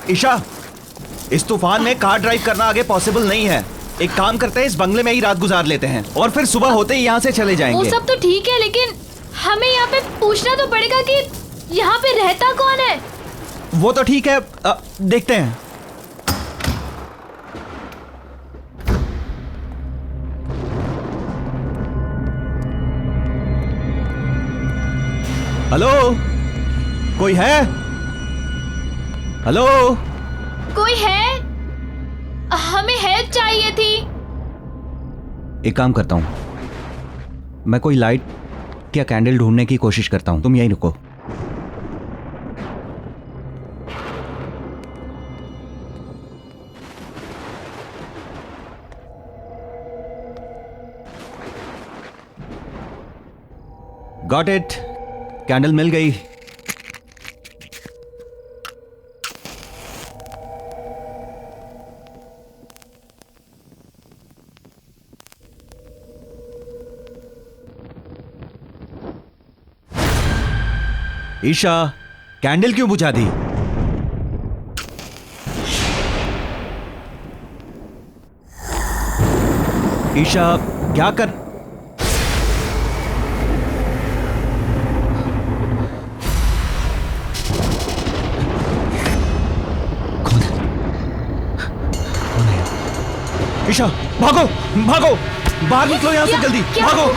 ईशा, इस तूफान में कार ड्राइव करना आगे पॉसिबल नहीं है। एक काम करते हैं, इस बंगले में ही रात गुजार लेते हैं और फिर सुबह होते ही यहाँ से चले जाएंगे। वो सब तो ठीक है, लेकिन हमें यहाँ पे पूछना तो पड़ेगा कि यहाँ पे रहता कौन है। वो तो ठीक है, देखते हैं। हेलो, कोई है? हेलो, कोई है? हमें हेल्प चाहिए थी। एक काम करता हूँ, मैं कोई लाइट या कैंडल ढूंढने की कोशिश करता हूँ, तुम यहीं रुको। गॉट इट, कैंडल मिल गई। ईशा, कैंडल क्यों बुझा दी? ईशा, क्या कर? कौन है? ईशा, भागो भागो, बाहर निकलो यहां से जल्दी, भागो।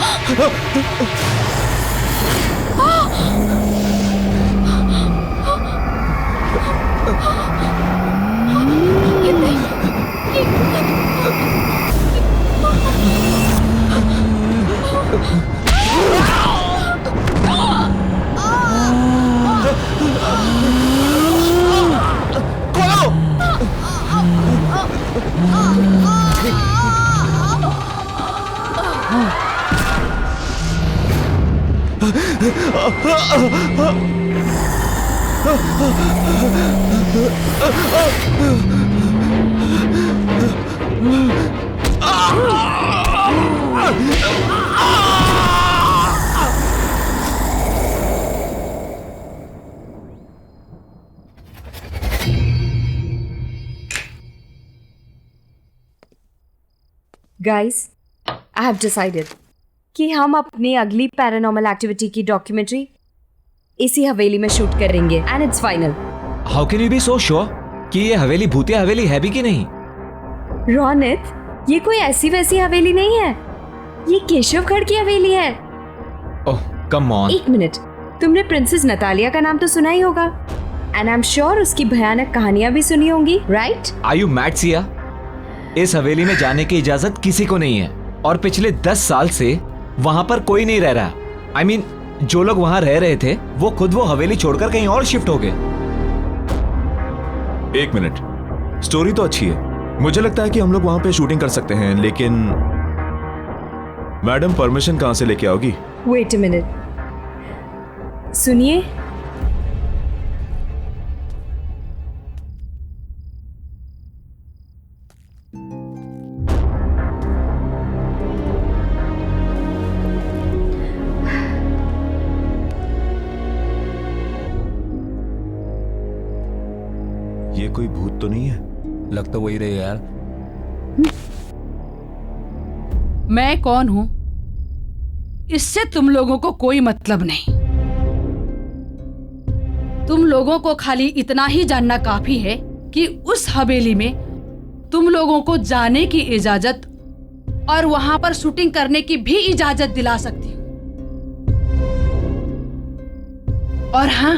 Guys, I have decided कि हम अपनी अगली पैरानॉर्मल एक्टिविटी की डॉक्यूमेंट्री इसी हवेली में शूट करेंगे and it's final. How can you be so sure कि ये हवेली भूतिया हवेली है भी कि नहीं? रोनित, ये कोई ऐसी वैसी हवेली नहीं है, ये केशवगढ़ की हवेली है। ओह कम ऑन। एक मिनट, तुमने प्रिंसेस नतालिया का नाम तो सुना ही होगा एंड आई एम श्योर उसकी भयानक कहानियां भी सुनी होंगी, right? Are you mad Siya? इस हवेली में जाने की इजाजत किसी को नहीं है और पिछले 10 साल से वहां पर कोई नहीं रह रहा। I mean, जो लोग वहां रह रहे थे वो खुद वो हवेली छोड़कर कहीं और शिफ्ट हो गए। एक मिनट, स्टोरी तो अच्छी है, मुझे लगता है कि हम लोग वहां पे शूटिंग कर सकते हैं, लेकिन मैडम परमिशन कहां से लेके आओगी? वेट अ मिनट, सुनिए। ये कोई भूत तो नहीं है? लग तो वही रहे यार। मैं कौन हूं इससे तुम लोगों को कोई मतलब नहीं। तुम लोगों को खाली इतना ही जानना काफी है कि उस हवेली में तुम लोगों को जाने की इजाजत और वहां पर शूटिंग करने की भी इजाजत दिला सकती हूँ। और हाँ,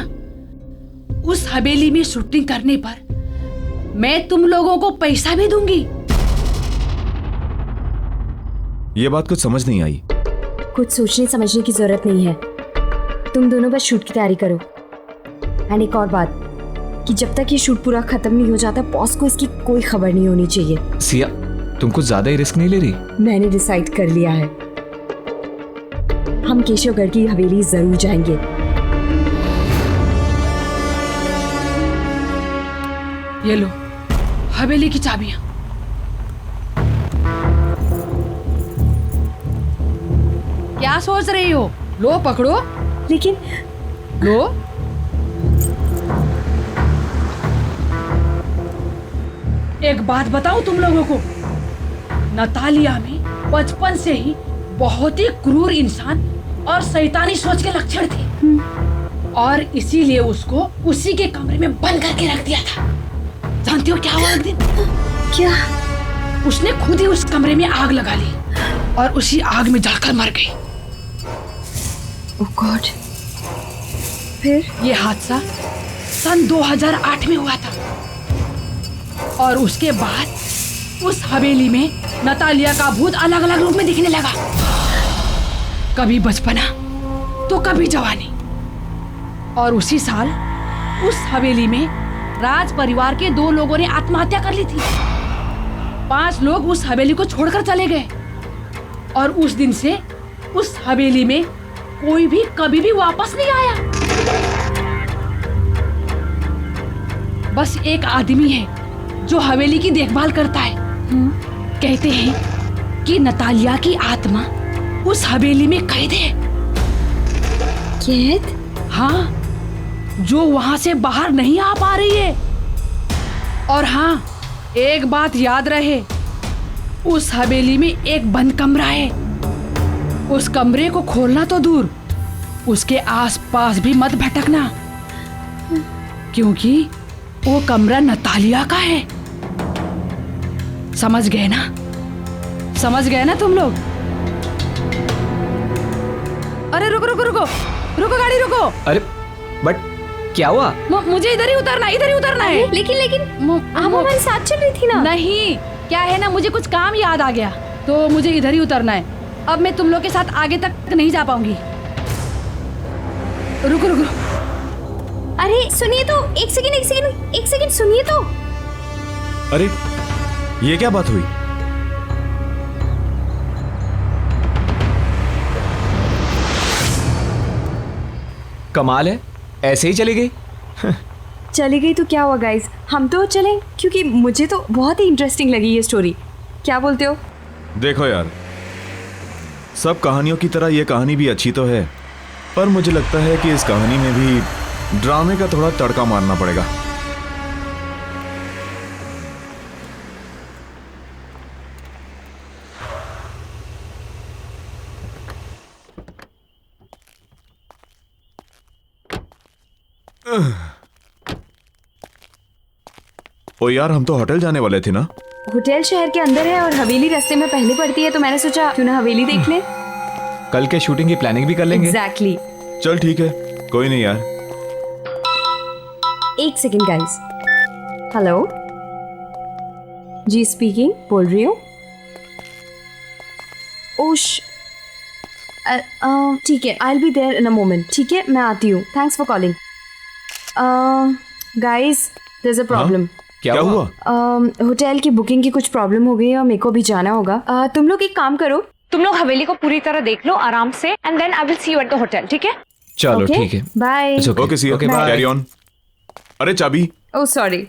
उस हवेली में शूटिंग करने पर मैं तुम लोगों को पैसा भी दूंगी। ये बात कुछ समझ नहीं आई। कुछ सोचने समझने की जरूरत नहीं है, तुम दोनों बस शूट की तैयारी करो। एंड एक और बात कि जब तक ये शूट पूरा खत्म नहीं हो जाता, बॉस को इसकी कोई खबर नहीं होनी चाहिए। सिया, तुम कुछ ज्यादा ही रिस्क नहीं ले रही? मैंने डिसाइड कर लिया है, हम केशवगढ़ की हवेली जरूर जाएंगे। ये लो हवेली की चाबियां। क्या सोच रही हो? लो पकड़ो। लेकिन लो। एक बात बताऊं तुम लोगों को, नतालिया में बचपन से ही बहुत ही क्रूर इंसान और शैतानी सोच के लक्षण थे और इसीलिए उसको उसी के कमरे में बंद करके रख दिया था। जानती हो क्या हुआ एक दिन? क्या? उसने खुद ही उस कमरे में आग लगा ली और उसी आग में जलकर मर गई। ओह गॉड। फिर? ये हादसा सन 2008 में हुआ था और उसके बाद उस हवेली में नतालिया का भूत अलग अलग रूप में दिखने लगा। कभी बचपना तो कभी जवानी। और उसी साल उस हवेली में राज परिवार के 2 लोगों ने आत्महत्या कर ली थी। 5 लोग उस हवेली को छोड़कर चले गए और उस दिन से उस हवेली में कोई भी कभी भी वापस नहीं आया। बस एक आदमी है जो हवेली की देखभाल करता है। कहते हैं कि नतालिया की आत्मा उस हवेली में कैद है। कैद? हाँ, जो वहां से बाहर नहीं आ पा रही है। और हाँ, एक बात याद रहे, उस हवेली में एक बंद कमरा है। उस कमरे को खोलना तो दूर, उसके आसपास भी मत भटकना, क्योंकि वो कमरा नतालिया का है। समझ गए ना? समझ गए ना तुम लोग? अरे रुको रुको रुको रुको, गाड़ी रुको। अरे बट क्या हुआ? मुझे इधर ही उतरना है। लेकिन आप हमारे साथ चल रही थी ना? नहीं, क्या है ना, मुझे कुछ काम याद आ गया तो मुझे इधर ही उतरना है। अब मैं तुम लोग के साथ आगे तक नहीं जा पाऊंगी। रुको रुको। अरे सुनिए तो, एक सेकंड सुनिए तो। अरे ये क्या बात हुई? कमाल है, ऐसे ही चली गई। चली गई तो क्या हुआ गाइस, हम तो चलें, क्योंकि मुझे तो बहुत ही इंटरेस्टिंग लगी ये स्टोरी। क्या बोलते हो? देखो यार, सब कहानियों की तरह ये कहानी भी अच्छी तो है, पर मुझे लगता है कि इस कहानी में भी ड्रामे का थोड़ा तड़का मारना पड़ेगा। ओ यार, हम तो होटल जाने वाले थे ना? होटल शहर के अंदर है और हवेली रास्ते में पहले पड़ती है, तो मैंने सोचा क्यों ना हवेली देख ले। कल के शूटिंग की प्लानिंग भी कर लेंगे। एग्जैक्टली। चल ठीक है, कोई नहीं यार। एक सेकंड गाइस। हेलो जी, स्पीकिंग, बोल रही हूँ। ओश, ठीक है, I will be there in a moment. ठीक है, मैं आती हूँ। Thanks for calling. Guys, there is a problem. क्या हुआ? होटल की बुकिंग की कुछ प्रॉब्लम हो गई है और मेरे को भी जाना होगा। तुम लोग एक काम करो, तुम लोग हवेली को पूरी तरह देख लो आराम से, and then I will see you at the hotel. ठीक है? चलो ठीक है। Bye. Okay see, Okay, bye. Carry on. अरे चाबी। Oh sorry.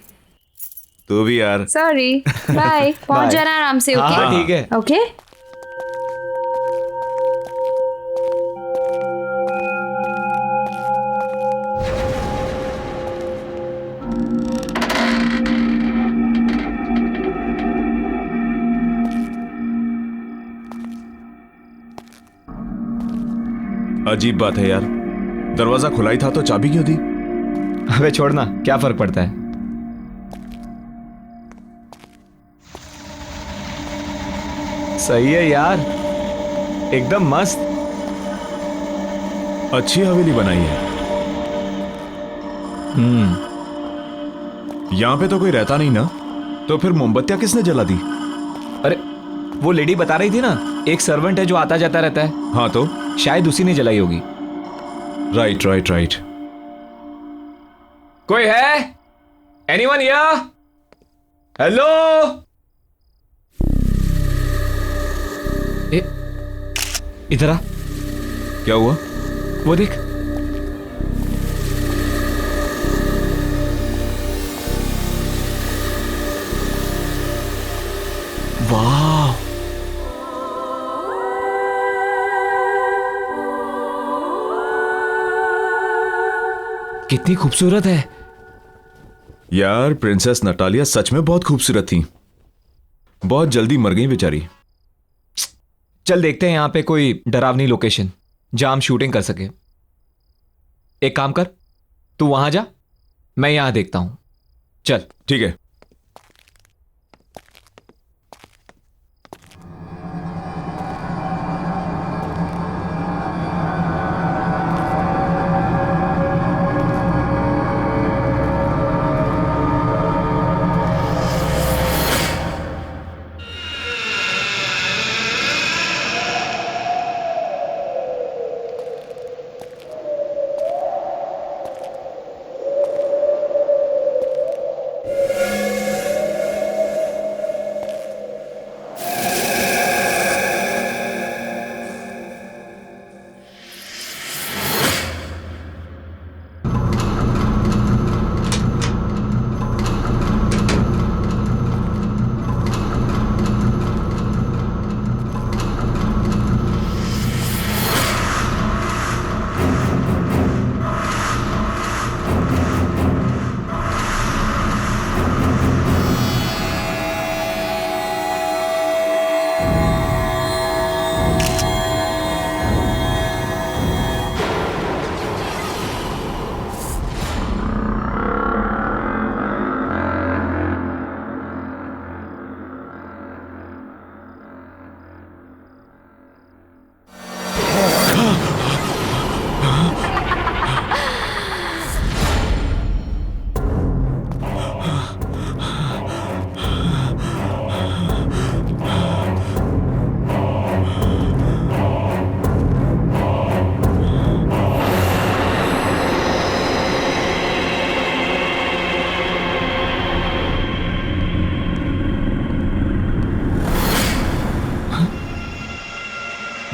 तू भी यार। सॉरी। बाय। पहुंच Bye. जाना आराम से। ओके हाँ ठीक है। ओके। अजीब बात है यार, दरवाजा खुला ही था तो चाबी क्यों दी? अबे छोड़ना, क्या फर्क पड़ता है। सही है यार, एकदम मस्त। अच्छी हवेली बनाई है। यहाँ पे तो कोई रहता नहीं ना, तो फिर मोमबत्तियां किसने जला दी? अरे वो लेडी बता रही थी ना, एक सर्वेंट है जो आता जाता रहता है। हाँ तो शायद उसी ने जलाई होगी। Right right right. कोई है? Anyone here? हेलो? इधर आ। क्या हुआ? वो देख। वाह, कितनी खूबसूरत है। यार प्रिंसेस नटालिया सच में बहुत खूबसूरत थी, बहुत जल्दी मर गई बेचारी। चल देखते हैं यहाँ पे कोई डरावनी लोकेशन जहां हम शूटिंग कर सके। एक काम कर, तू वहां जा, मैं यहां देखता हूं। चल। ठीक है।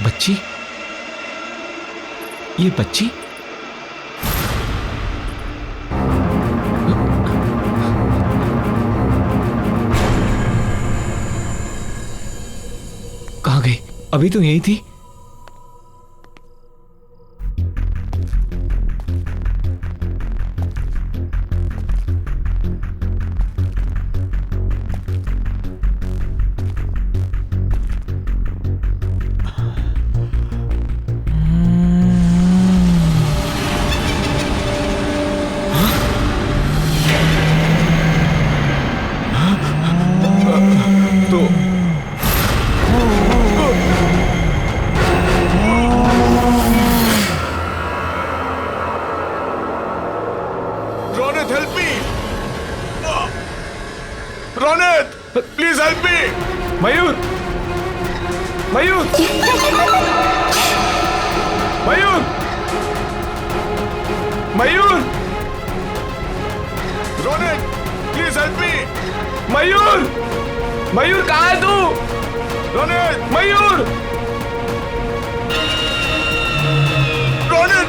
बच्ची, ये बच्ची कहाँ गई? अभी तो यही थी। Ronit help me, Ronit please help me. Mayur, Mayur, Mayur, Mayur, Ronit please help me. Mayur, Mayur कहाँ है तू? Ronit, Mayur, Ronit,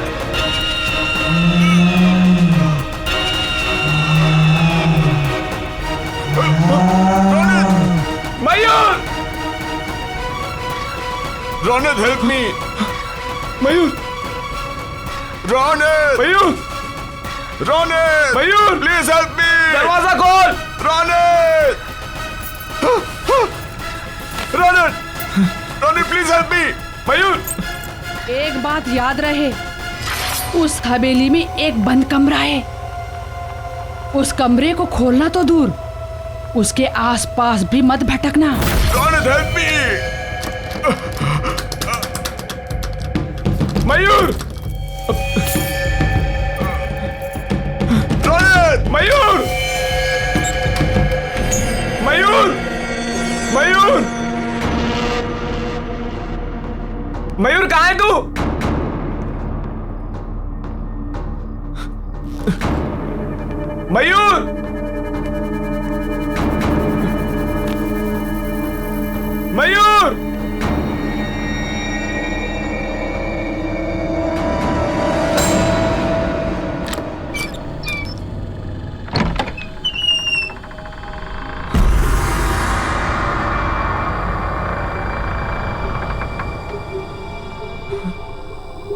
Mayur, Ronit help me. Mayur, Ronit, Mayur, Ronit, Mayur, please help me. दरवाजा खोल। Ronit, Ronit, Ronit please help me. Mayur, एक बात याद रहे, उस हवेली में एक बंद कमरा है। उस कमरे को खोलना तो दूर, उसके आसपास भी मत भटकना। Ronit help me. मयूर, रोनित, मयूर, मयूर, मयूर, मयूर कहाँ है तू? मयूर, मयूर,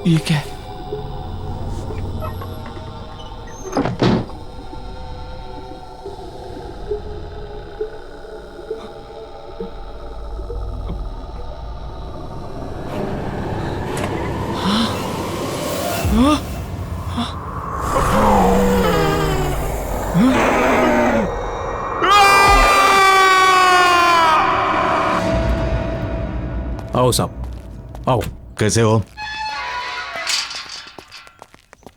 ये क्या है? आओ साहब, आओ। कैसे हो?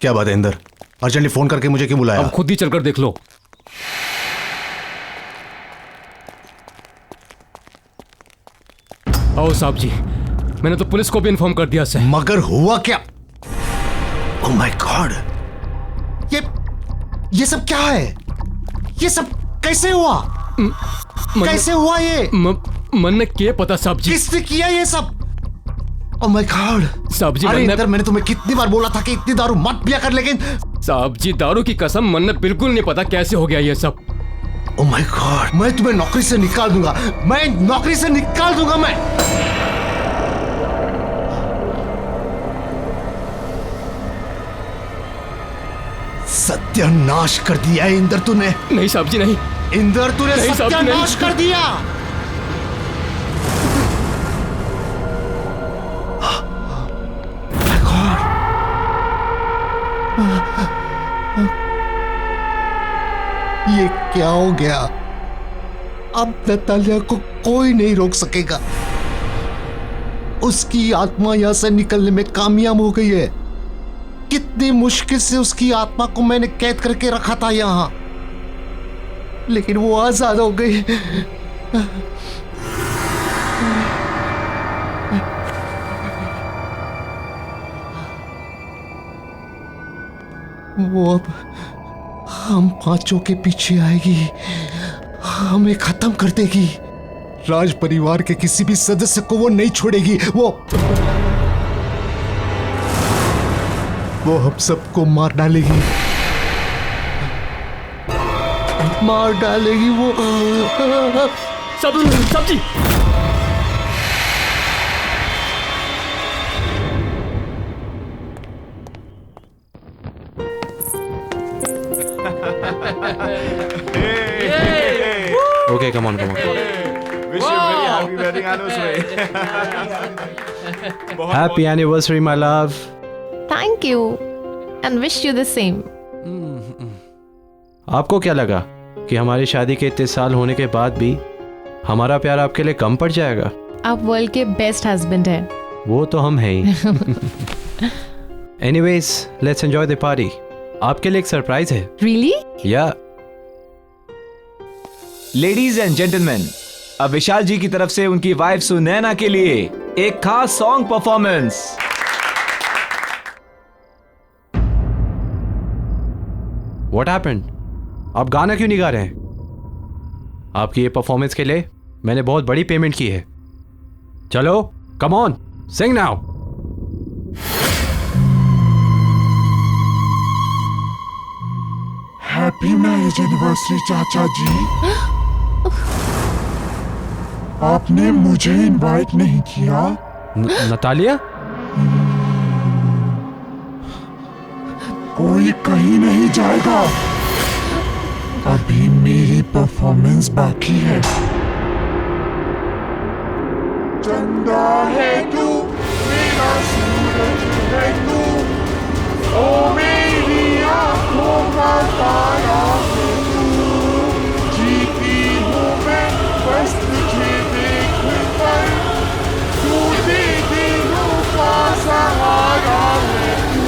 क्या बात है इंदर? अर्जेंटली फोन करके मुझे क्यों बुलाया? अब खुद ही चलकर देख लो। आओ साहब जी, मैंने तो पुलिस को भी इन्फॉर्म कर दिया सर। मगर हुआ क्या? ओह माय गॉड, ये सब क्या है? ये सब कैसे हुआ? कैसे हुआ ये? मन ने क्या पता साहब जी? किसने किया ये सब? ओह माय गॉड साहब जी, अरे इंदर, मैंने तुम्हें कितनी बार बोला था कि इतनी दारू मत पिया कर, लेकिन साहब जी दारू की कसम, मन ने बिल्कुल नहीं पता कैसे हो गया ये सब। ओह माय गॉड, मैं तुम्हें नौकरी से निकाल दूंगा, मैं नौकरी से निकाल दूंगा मैं। सत्यानाश कर दिया है इंदर तूने। नहीं साहब जी नहीं। इंदर तूने नहीं साहब जी, सत्यानाश कर दिया। ये क्या हो गया? अब नतालिया को कोई नहीं रोक सकेगा। उसकी आत्मा यहां से निकलने में कामयाब हो गई है। कितनी मुश्किल से उसकी आत्मा को मैंने कैद करके रखा था यहां, लेकिन वो आजाद हो गई। वो अब हम पांचों के पीछे आएगी, हमें खत्म कर देगी। राज परिवार के किसी भी सदस्य को वो नहीं छोड़ेगी। वो हम सबको मार डालेगी, मार डालेगी वो। सब्जी Okay, come on. Wish you very happy wedding anniversary. Happy anniversary, my love. Thank you and wish you the same. आपको क्या लगा कि हमारी शादी के इतने साल होने के बाद भी हमारा प्यार आपके लिए कम पड़ जाएगा? आप वर्ल्ड के बेस्ट हस्बैंड हैं। वो तो हम हैं ही। Anyways, let's enjoy the party. आपके लिए एक सरप्राइज है। Really? या लेडीज एंड जेंटलमैन, अब विशाल जी की तरफ से उनकी वाइफ सुनैना के लिए एक खास सॉन्ग परफॉर्मेंस। What happened? आप गाना क्यों नहीं गा रहे हैं? आपकी ये परफॉर्मेंस के लिए मैंने बहुत बड़ी पेमेंट की है। चलो, come on, sing now. Happy marriage anniversary चाचा जी। आपने मुझे इनवाइट नहीं किया। नतालिया, कोई कहीं नहीं जाएगा, अभी मेरी परफॉर्मेंस बाकी है। चंदा है तू, मेरा सूरज है तू, ओ मेरी आंखों का तारा है तू। जीती हूँ मैं बस तुझे देख कर, तू दे दिलों का सहारा है तू।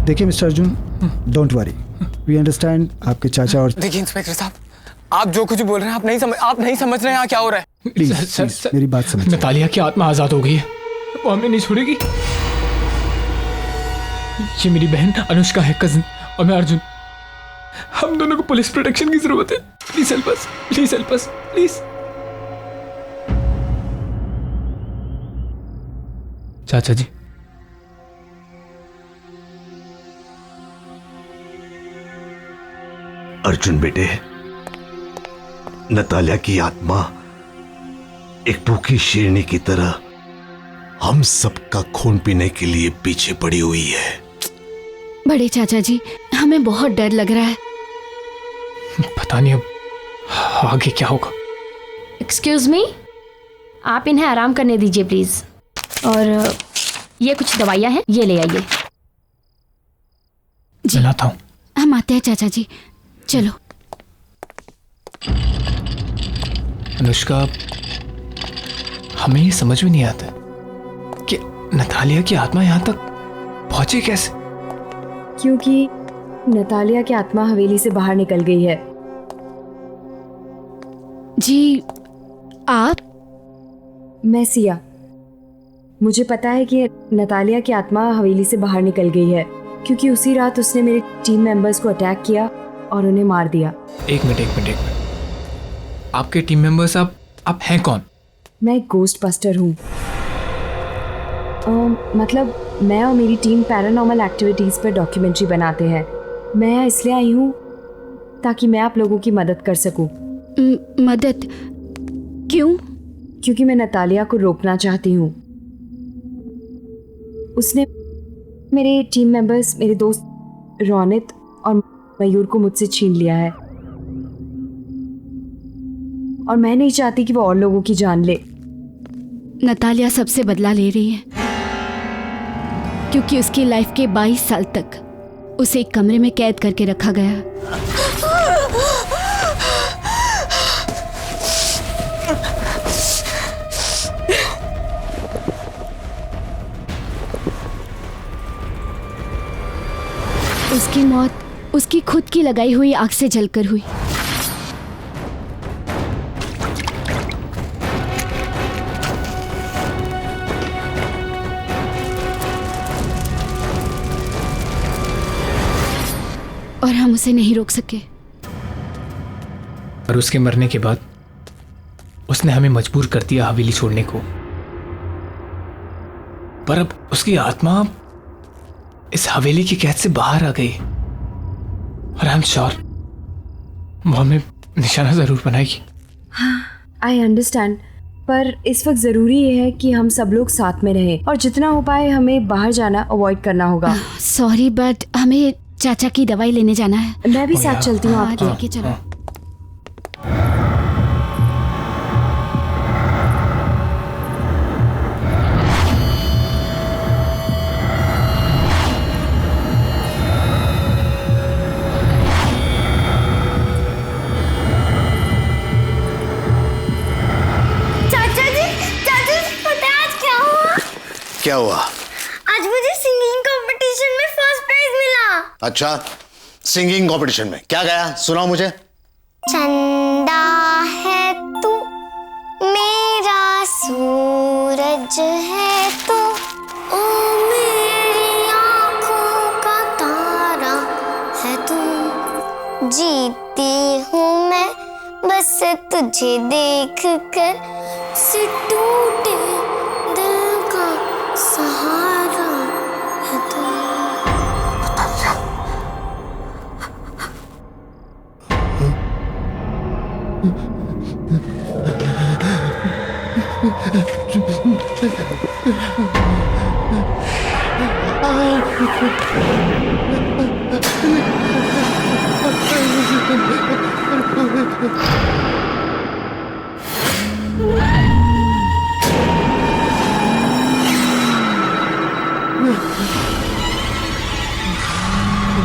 देखिए mister Arjun, don't worry, we understand आपके चाचा और। देखिए इंस्पेक्टर साहब, आप जो कुछ बोल रहे हैं आप नहीं समझ रहे हैं यहाँ क्या हो रहा है। प्लीज मेरी बात समझिए। नतालिया की आत्मा आजाद हो गई है। वो हमें नहीं छोड़ेगी। ये मेरी बहन अनुष्का है, कजिन, और मैं अर्जुन। हम दोनों को पुलिस प्रोटेक्शन की जरूरत है। Please help us, please help us, please. चाचा जी, अर्जुन बेटे, नतालिया की आत्मा एक भूखी शेरनी की तरह हम सबका खून पीने के लिए पीछे पड़ी हुई है। बड़े चाचा जी, हमें बहुत डर लग रहा है। पता नहीं अब आगे क्या होगा। एक्सक्यूज मी, आप इन्हें आराम करने दीजिए प्लीज। और ये कुछ दवाइयाँ हैं, ये ले आइए। जलाता हूँ। हम आते हैं चाचा जी, चलो। अनुष्का, हमें ये समझ में नहीं आता कि नतालिया की आत्मा यहाँ तक पहुंची कैसे। क्योंकि नतालिया की आत्मा हवेली से बाहर निकल गई है। जी, आप? मैं सिया। मुझे पता है कि नतालिया की आत्मा हवेली से बाहर निकल गई है क्योंकि उसी रात उसने मेरे टीम मेंबर्स को अटैक किया और उन्हें मार दिया। एक मिनट। आपके टीम मेंबर्स आप हैं कौन? मैं एक गोस्ट बस्टर हूँ। मतलब मैं और मेरी टीम पैरानॉर्मल एक्टिविटीज़ पर डॉक्यूमेंट्री बनाते हैं। मैं यहाँ इसलिए आई हूँ ताकि मैं आप लोगों की मदद कर सकूँ। मदद? क्यों? क्योंकि मैं नतालिया को रोकना चाहती हूँ। उसने मेरे टीम मेंबर्स, मेरे दोस्त रोनित और मयूर को मुझसे छीन लिया है और मैं नहीं चाहती कि वो और लोगों की जान ले। नतालिया सबसे बदला ले रही है क्योंकि उसकी लाइफ के 22 साल तक उसे एक कमरे में कैद करके रखा गया। उसकी मौत उसकी खुद की लगाई हुई आग से जलकर हुई। और हम उसे नहीं रोक सके। और उसके मरने के बाद उसने हमें मजबूर कर दिया हवेली छोड़ने को। पर अब उसकी आत्मा इस हवेली की कैद से बाहर आ गई और आई एम श्योर वो हमें निशाना जरूर बनाएगी। आई अंडरस्टैंड, पर इस वक्त ज़रूरी ये है कि हम सब लोग साथ में रहें और जितना हो पाए हमें बाहर जाना अवॉइड करना होगा। सॉरी, बट हमें चाचा की दवाई लेने जाना है। मैं भी साथ चलती हूँ आपके। लेके चलो। क्या हुआ? आज मुझे सिंगिंग कंपटीशन में फर्स्ट प्राइज मिला। अच्छा, सिंगिंग कंपटीशन में क्या गाया? सुनाओ मुझे। चंदा है तू, मेरा सूरज है तू, ओ मेरी आंखों का तारा है तू, जीती हूँ मैं बस तुझे देख कर, से टूटे दिल का सहारा है तू।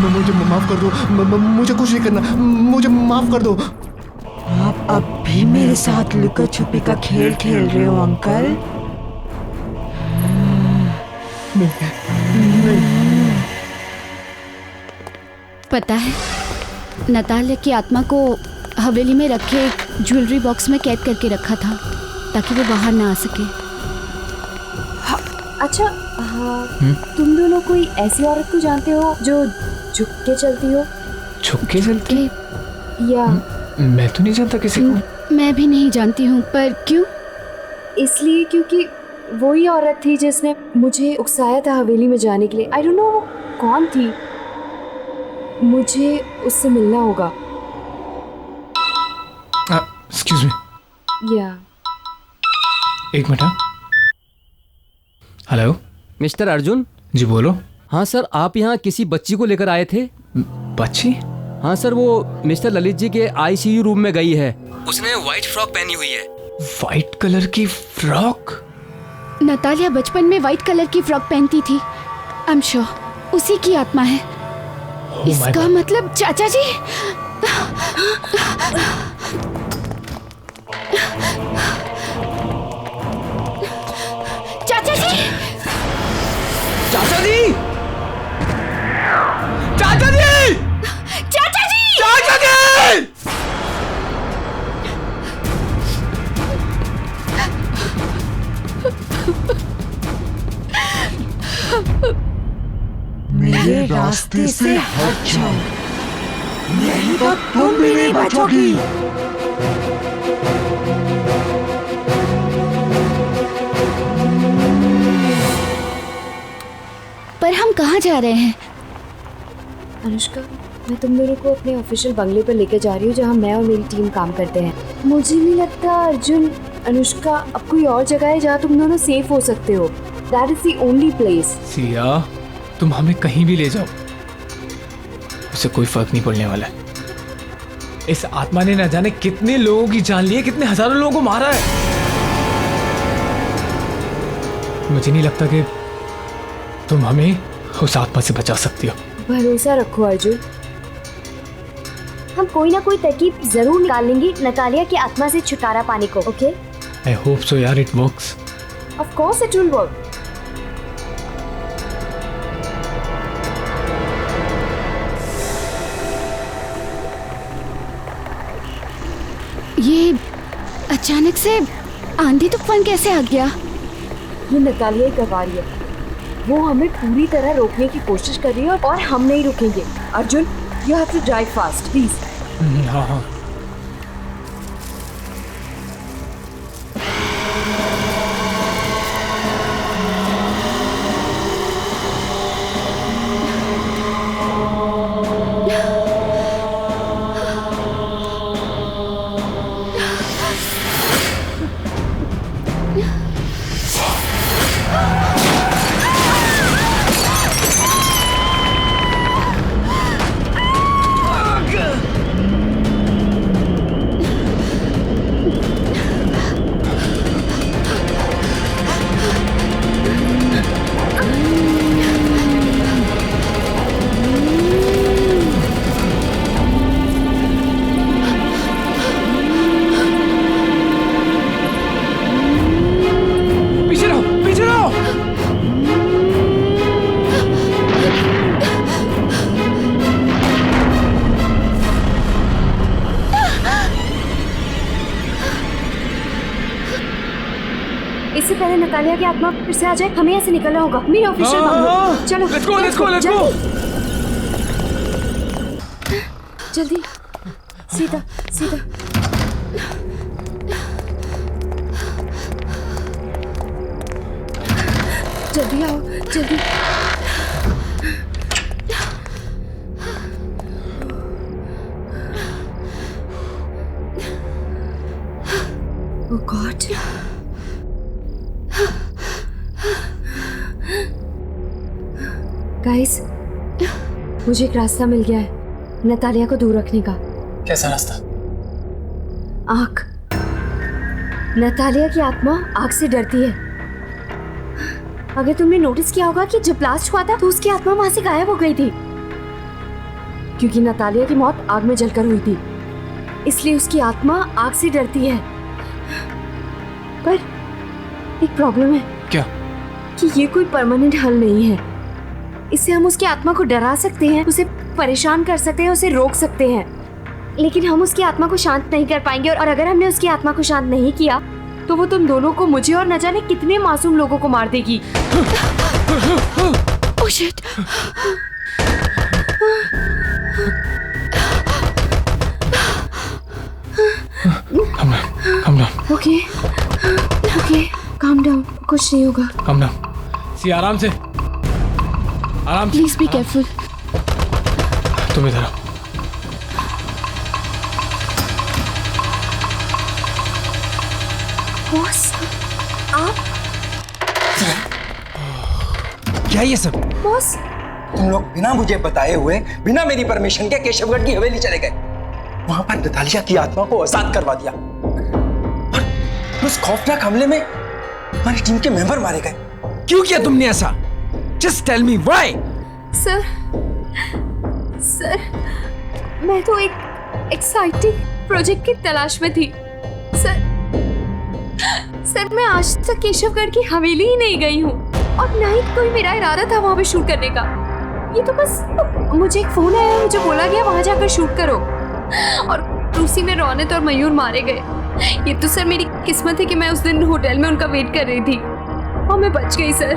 मुझे माफ कर दो, मुझे कुछ नहीं करना, मुझे माफ कर दो। आप अब भी मेरे साथ लुका छुपी का खेल खेल रहे हो अंकल? पता है, नतालिया की आत्मा को हवेली में रखे एक ज्वेलरी बॉक्स में कैद करके रखा था ताकि वो बाहर ना आ सके। अच्छा तुम दोनों कोई ऐसी औरत को जानते हो जो झुक के चलती हो? झुक के चलती? या मैं तो नहीं जानता किसी को। मैं भी नहीं जानती हूँ, पर क्यों? इसलिए क्योंकि वही औरत थी जिसने मुझे उकसाया था हवेली में जाने के लिए। आई डोंट नो वो कौन थी, मुझे उससे मिलना होगा। Excuse me. या एक मिनट। Hello mister Arjun. जी बोलो। हाँ सर, आप यहाँ किसी बच्ची को लेकर आए थे। बच्ची? हाँ सर, वो मिस्टर ललित जी के आईसीयू रूम में गई है। उसने व्हाइट फ्रॉक पहनी हुई है। व्हाइट कलर की फ्रॉक? नतालिया बचपन में व्हाइट कलर की फ्रॉक पहनती थी। आई एम श्योर उसी की आत्मा है। इसका मतलब चाचा जी। चाचा जी! चाचा जी! चाचा जी! चाचा जी! चाचा जी! मेरे रास्ते से हट जाओ, नहीं तो तुम भी नहीं बचोगी। पर हम कहाँ जा रहे हैं? अनुष्का, मैं तुम दोनों को अपने ऑफिशियल बंगले पर लेकर जा रही हूँ जहाँ मैं और मेरी टीम काम करते हैं। मुझे नहीं लगता अर्जुन, अनुष्का, अब कोई और जगह है जहाँ तुम दोनों सेफ हो सकते हो। That is the only place. Siya, तुम हमें कहीं भी ले जाओ, उसे कोई फर्क नहीं पड़ने वाला है। इस आत्मा ने न जाने कितने लोगों की जान ली है, कितने हजारों लोगों को मारा है। मुझे नहीं लगता कि तुम हमें उस आत्मा से बचा सकती हो। भरोसा रखो अर्जुन, हम कोई ना कोई तरकीब जरूर निकाल लेंगे नतालिया की आत्मा से छुटकारा पाने को। ओके? आई होप सो यार, it works. Of course it will work. ये अचानक से आंधी तूफान कैसे आ गया? ये नतालिया ही करवा रही है। वो हमें पूरी तरह रोकने की कोशिश कर रही है और हम नहीं रुकेंगे। Arjun, you have to drive fast, please. हाँ। इससे पहले नतालिया की आत्मा फिर से आ जाए, हमें यहाँ से निकलना होगा। मेरे ऑफिशियल बंगलो। चलो Let's go, let's go, let's go. जल्दी, सीधा सीधा। जल्दी आओ, जल्दी। Oh God. गाइस, मुझे एक रास्ता मिल गया है नतालिया को दूर रखने का। कैसा रास्ता? आग। नतालिया की आत्मा आग से डरती है। अगर तुमने नोटिस किया होगा कि जब ब्लास्ट हुआ था तो उसकी आत्मा वहां से गायब हो गई थी, क्योंकि नतालिया की मौत आग में जलकर हुई थी, इसलिए उसकी आत्मा आग से डरती है। पर एक प्रॉब्लम है। क्या? कि ये कोई परमानेंट हल नहीं है। इससे हम उसकी आत्मा को डरा सकते हैं, उसे परेशान कर सकते हैं, उसे रोक सकते हैं, लेकिन हम उसकी आत्मा को शांत नहीं कर पाएंगे। और अगर हमने उसकी आत्मा को शांत नहीं किया तो वो तुम दोनों को, मुझे और न जाने कितने मासूम लोगों को मार देगी। Oh shit. Calm down. Okay calm down, कुछ नहीं होगा। Calm down. सी आराम से, आराम से। Please be careful. तुम इधर आओ। बॉस, आप क्या ये सब? बॉस, तुम लोग बिना मुझे बताए हुए, बिना मेरी परमिशन के केशवगढ़ की हवेली चले गए। वहां पर नतालिया की आत्मा को आजाद करवा दिया और उस खौफनाक हमले में हमारी टीम के मेंबर मारे गए। क्यों किया तुमने ऐसा? Just tell me why. Sir, मैं तो एक एक्साइटिंग प्रोजेक्ट की तलाश में थी। सर मैं आज तक केशवगढ़ की हवेली ही नहीं गई हूँ और ना ही कोई मेरा इरादा था वहाँ पे शूट करने का। ये तो बस मुझे एक फोन आया, मुझे बोला गया वहाँ जाकर शूट करो और उसी में रौनक और मयूर मारे गए। ये तो सर मेरी किस्मत है कि मैं उस दिन होटल में उनका वेट कर रही थी और मैं बच गई। सर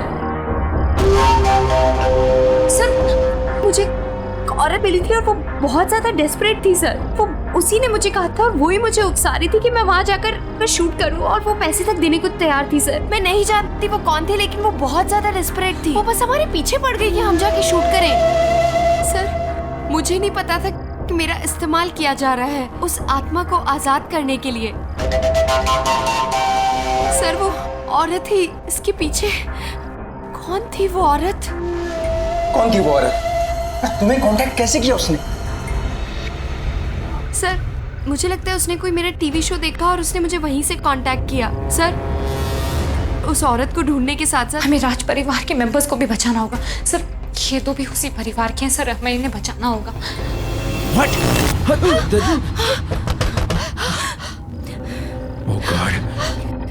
मुझे एक औरत मिली थी और वो बहुत ज्यादा डेस्परेट थी सर। वो उसी ने मुझे कहा था और वो ही मुझे उकसा रही थी कि मैं वहाँ जाकर शूट करूँ और वो पैसे तक देने को तैयार थी सर। मैं नहीं जानती वो कौन थे, लेकिन वो बहुत ज्यादा डेस्परेट थी। वो बस हमारे पीछे पड़ गई कि हम जाके शूट करें। सर मुझे नहीं पता था कि मेरा इस्तेमाल किया जा रहा है उस आत्मा को आजाद करने के लिए। सर वो औरत ही इसके पीछे। कौन थी वो औरत? कौन थी वो औरत? तुम्हें कांटेक्ट कैसे किया उसने? सर मुझे लगता है उसने कोई मेरा टीवी शो देखा और उसने मुझे वहीं से कांटेक्ट किया। सर उस औरत को ढूंढने के साथ साथ हमें राज परिवार के मेंबर्स को भी बचाना होगा। सर ये तो भी उसी परिवार के हैं सर, हमें इन्हें बचाना होगा। Oh God,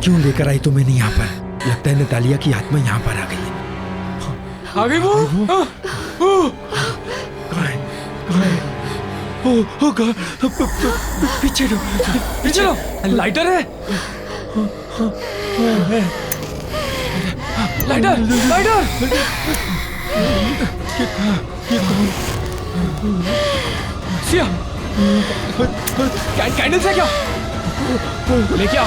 क्यों लेकर आई तो मैंने यहाँ पर? लगता है नतालिया की आत्मा यहाँ पर आ गई है। आ गई वो? Oh God, पीछे लो, लाइटर है। लाइटर। सिया, कैंडल्स है क्या? लेके आ।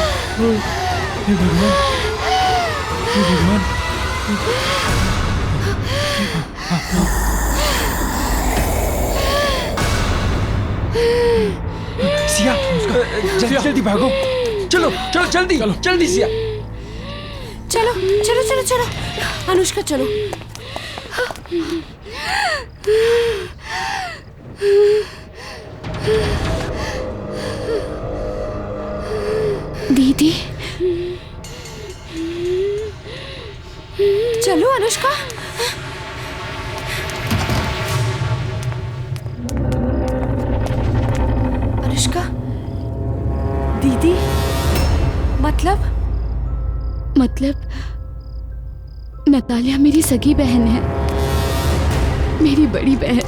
हे भगवान। सिया, जल्दी भागो। चलो जल्दी सिया। चलो अनुष्का चलो। दीदी चलो अनुष्का। अनुष्का दीदी मतलब नतालिया मेरी सगी बहन है, मेरी बड़ी बहन।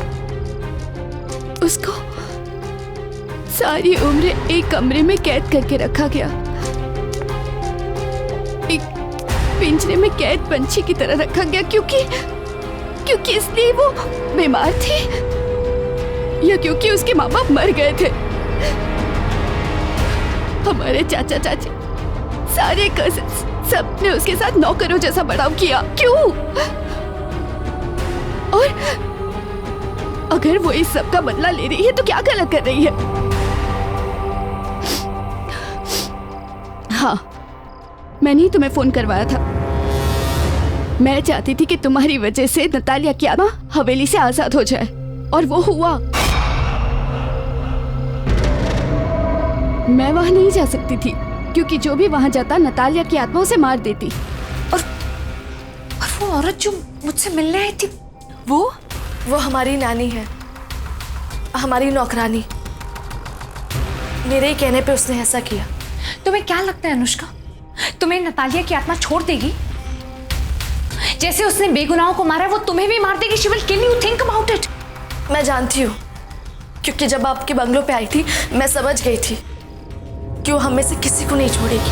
उसको सारी उम्र एक कमरे में कैद करके रखा गया, एक पिंजरे में कैद पंछी की तरह रखा गया क्योंकि इसलिए वो बीमार थी या क्योंकि उसके माँ बाप मर गए थे। हमारे चाचा चाची, सारे कजिन्स, सबने उसके साथ नौकरों जैसा बर्ताव किया। क्यों? और अगर वो इस सब का बदला ले रही है तो क्या गलत कर रही है? हाँ, मैंने ही तुम्हें फोन करवाया था। मैं चाहती थी कि तुम्हारी वजह से नतालिया की आत्मा हवेली से आजाद हो जाए, और वो हुआ। मैं वहां नहीं जा सकती थी क्योंकि जो भी वहां जाता नतालिया की आत्मा उसे मार देती। और वो औरत जो मुझसे मिलने आई थी, वो हमारी नानी है, हमारी नौकरानी। मेरे ही कहने पे उसने ऐसा किया। तुम्हें क्या लगता है अनुष्का, तुम्हें नतालिया की आत्मा छोड़ देगी? जैसे उसने बेगुनाहों को मारा, वो तुम्हें भी मार देगी। She will kill you, think about it. मैं जानती हूँ, क्योंकि जब आपके बंगलों पे आई थी मैं समझ गई थी कि वो हम में से किसी को नहीं छोड़ेगी।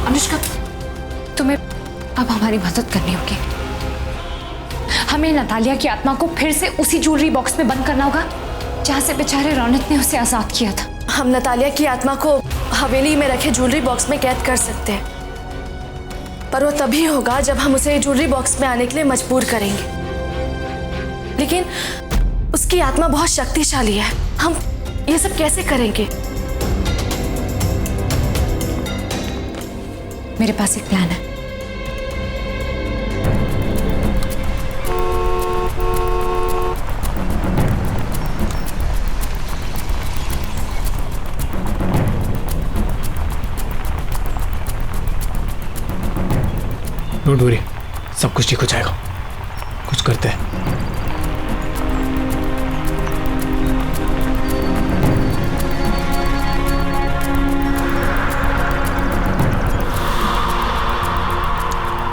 अनुष्का, तुम्हें अब हमारी मदद करनी होगी। हमें नतालिया की आत्मा को फिर से उसी ज्वेलरी बॉक्स में बंद करना होगा जहां से बेचारे रौनक ने उसे आजाद किया था। हम नतालिया की आत्मा को हवेली में रखे ज्वेलरी बॉक्स में कैद कर सकते हैं, पर वो तभी होगा जब हम उसे ज्वेलरी बॉक्स में आने के लिए मजबूर करेंगे। लेकिन उसकी आत्मा बहुत शक्तिशाली है, हम ये सब कैसे करेंगे? मेरे पास एक प्लान है। डोंट वरी, सब कुछ ठीक हो जाएगा। कुछ करते हैं।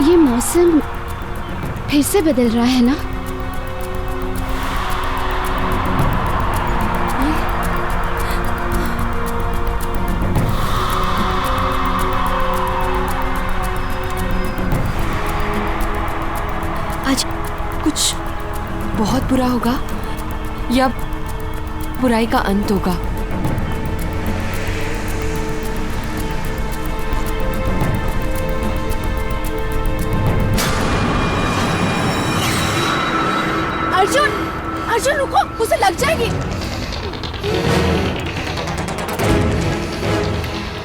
ये मौसम फिर से बदल रहा है ना? आज कुछ बहुत बुरा होगा या बुराई का अंत होगा? अर्जुन, अर्जुन रुको, उसे लग जाएगी।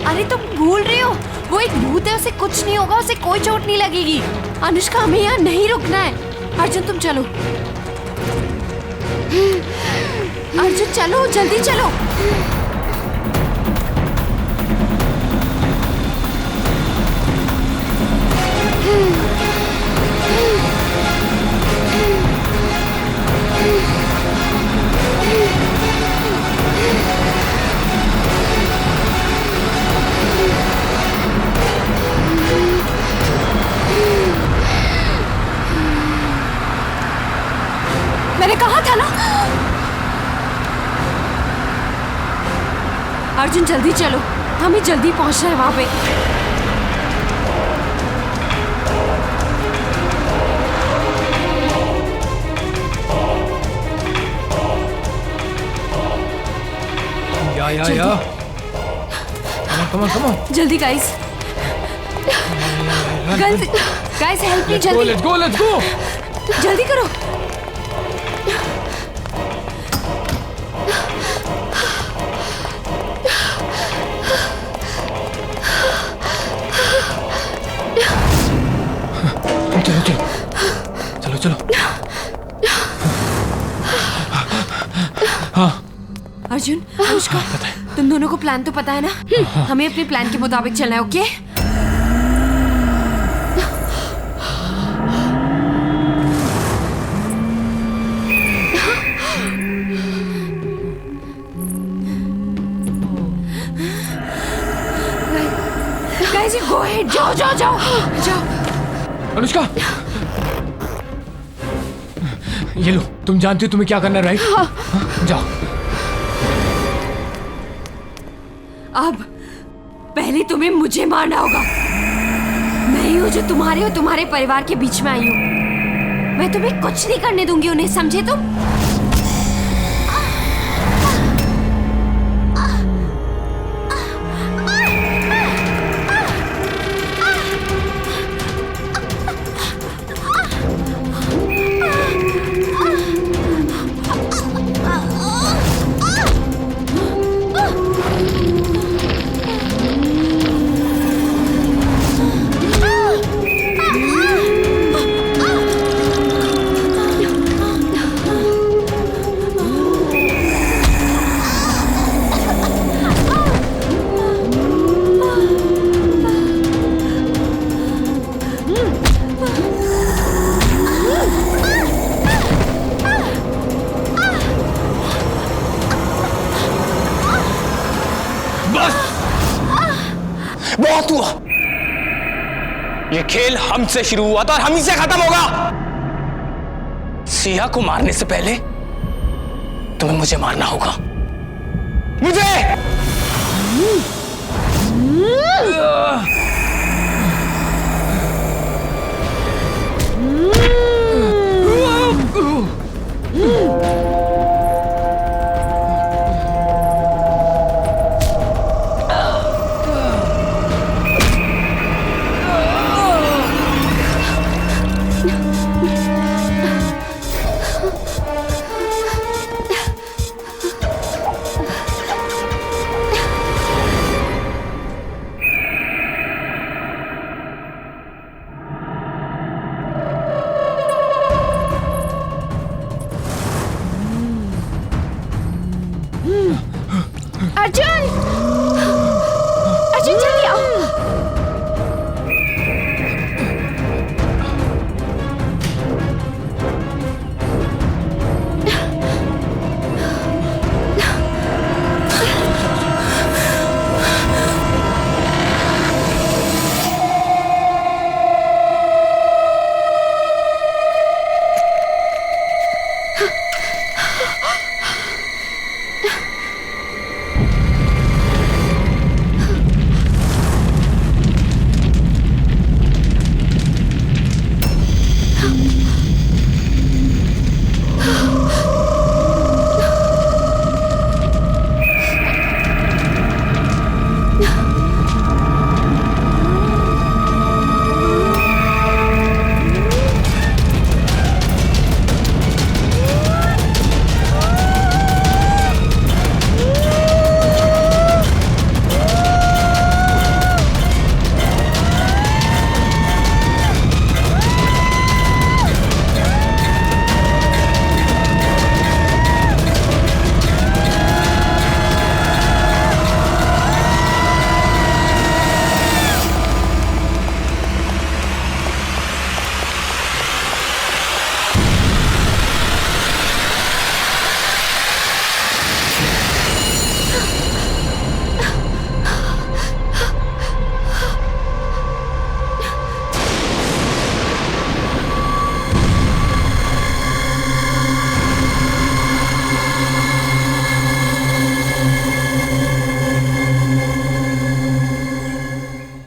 अरे तुम भूल रही हो, वो एक भूत है, उसे कुछ नहीं होगा, उसे कोई चोट नहीं लगेगी। अनुष्का, हमें यहाँ नहीं रुकना है। अर्जुन तुम चलो, अर्जुन चलो, जल्दी चलो। मैंने कहा था ना। अर्जुन जल्दी चलो, हमें जल्दी पहुंचना है वहां पे। या कम ऑन जल्दी गाइस, गाइस हेल्प मी, जल्दी लेट्स गो जल्दी करो। चलो। हाँ अर्जुन, अनुष्का, तुम दोनों को प्लान तो पता है ना? हमें अपने प्लान के मुताबिक चलना है, ओके? गाइस, गो अहेड, जाओ। अनुष्का, ये लो, तुम जानती हो तुम्हें क्या करना है, राइट? हाँ। जाओ। अब पहले तुम्हें मुझे मारना होगा। मैं ही हूँ जो तुम्हारे और तुम्हारे परिवार के बीच में आई हूँ। मैं तुम्हें कुछ नहीं करने दूंगी उन्हें, समझे तुम? बहुत हुआ। ये खेल हमसे शुरू हुआ था और हम ही से खत्म होगा। सिया को मारने से पहले तुम्हें मुझे मारना होगा। मुझे अर्जुन, अर्जुन जल्दी आओ।